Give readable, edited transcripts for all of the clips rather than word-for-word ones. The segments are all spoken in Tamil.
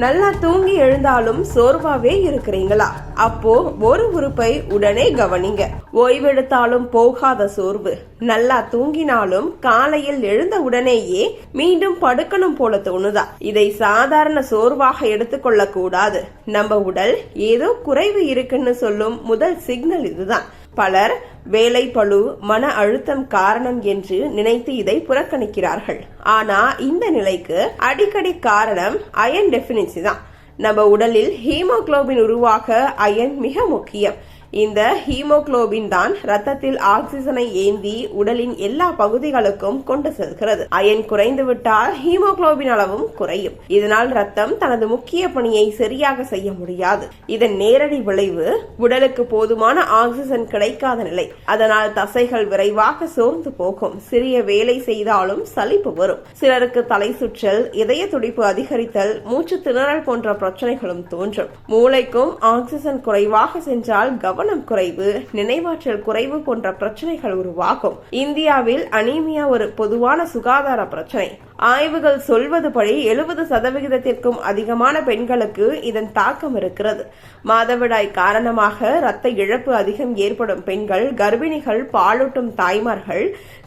நல்லா தூங்கி எழுந்தாலும் சோர்வாவே இருக்கிறீங்களா? அப்போ ஒரு உறுப்பை உடனே கவனிங்க. ஓய்வெடுத்தாலும் போகாத சோர்வு, நல்லா தூங்கினாலும் காலையில் எழுந்த உடனேயே மீண்டும் படுக்கணும் போல தோணுதா? இதை சாதாரண சோர்வாக எடுத்துக்கொள்ள கூடாது. நம்ம உடல் ஏதோ குறைவு இருக்குன்னு சொல்லும் முதல் சிக்னல் இதுதான். பலர் வேலை பளு, மன அழுத்தம் காரணம் என்று நினைத்து இதை புறக்கணிக்கிறார்கள். ஆனா இந்த நிலைக்கு அடிக்கடி காரணம் அயன் டெபினிசி தான். நம்ம உடலில் ஹீமோகுளோபின் உருவாக அயன் மிக முக்கியம். இந்த ஹீமோகுளோபின் தான் ரத்தத்தில் ஆக்சிஜனை ஏந்தி உடலின் எல்லா பகுதிகளுக்கும் கொண்டு செல்கிறது. அயன் குறைந்து விட்டால் ஹீமோகுளோபின் அளவும் குறையும். இதனால் ரத்தம் தனது முக்கிய பணியை சரியாக செய்ய முடியாது. இதன் நேரடி விளைவு உடலுக்கு போதுமான ஆக்சிஜன் கிடைக்காத நிலை. அதனால் தசைகள் விரைவாக சோர்ந்து போகும். சிறிய வேலை செய்தாலும் சலிப்பு வரும். சிலருக்கு தலை சுற்றல், இதய துடிப்பு அதிகரித்தல், மூச்சு திணறல் போன்ற பிரச்சனைகளும் தோன்றும். மூளைக்கும் ஆக்சிஜன் குறைவாக சென்றால் கவனம் குறைவு, நினைவாற்றல் குறைவு போன்ற பிரச்சனைகள் உருவாகும். இந்தியாவில் அனீமியா ஒரு பொதுவான சுகாதார பிரச்சனை. ஆய்வுகள் சொல்வதுபடி 70% அதிகமான பெண்களுக்கு இதன் தாக்கம் இருக்கிறது. மாதவிடாய் காரணமாக இரத்த இழப்பு அதிகம் ஏற்படும் பெண்கள், கர்ப்பிணிகள், பாலூட்டும் தாய்மார்கள்,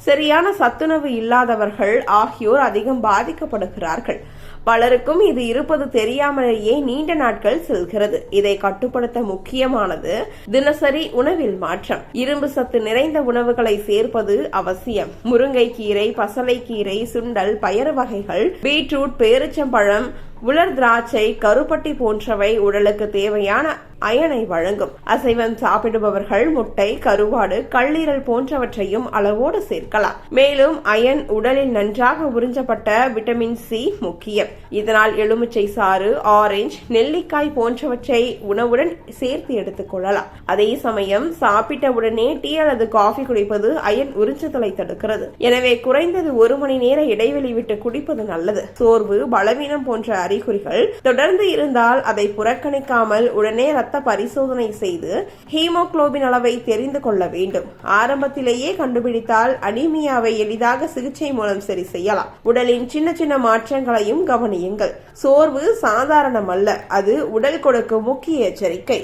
சரியான சத்துணவு இல்லாதவர்கள் ஆகியோர் அதிகம் பாதிக்கப்படுகிறார்கள். பலருக்கும் இது இருப்பது தெரியாமலேயே நீண்ட நாட்கள் செல்கிறது. இதை கட்டுப்படுத்த முக்கியமானது தினசரி உணவில் மாற்றம். இரும்பு சத்து நிறைந்த உணவுகளை சேர்ப்பது அவசியம். முருங்கை கீரை, பசலை கீரை, சுண்டல், பயறு வகைகள், பீட்ரூட், பேரிச்சம்பழம், உலர் திராட்சை, கருப்பட்டி போன்றவை உடலுக்கு தேவையான அயனை வழங்கும். அசைவம் சாப்பிடுபவர்கள் முட்டை, கருவாடு, கல்லீரல் போன்றவற்றையும் அளவோடு சேர்க்கலாம். மேலும் அயன் உடலில் நன்றாக உறிஞ்சப்பட்ட விட்டமின் சி முக்கியம். இதனால் எலுமிச்சை சாறு, ஆரஞ்சு, நெல்லிக்காய் போன்றவற்றை உணவுடன் சேர்த்து எடுத்துக் கொள்ளலாம். அதே சமயம் சாப்பிட்ட உடனே டீ அல்லது காஃபி குடிப்பது அயன் உறிஞ்சுதலை தடுக்கிறது. எனவே குறைந்தது 1 மணி நேர இடைவெளி விட்டு குடிப்பது நல்லது. சோர்வு, பலவீனம் போன்ற அறிகுறிகள் தொடர்ந்து இருந்தால் அதை புறக்கணிக்காமல் உடனே ரத்த பரிசோதனை செய்து ஹீமோகுளோபின் அளவை தெரிந்து கொள்ள வேண்டும். ஆரம்பத்திலேயே கண்டுபிடித்தால் அனீமியாவை எளிதாக சிகிச்சை மூலம் சரி செய்யலாம். உடலின் சின்ன சின்ன மாற்றங்களையும் கவனியுங்கள். சோர்வு சாதாரணமல்ல, அது உடல் கொடுக்கும் முக்கிய எச்சரிக்கை.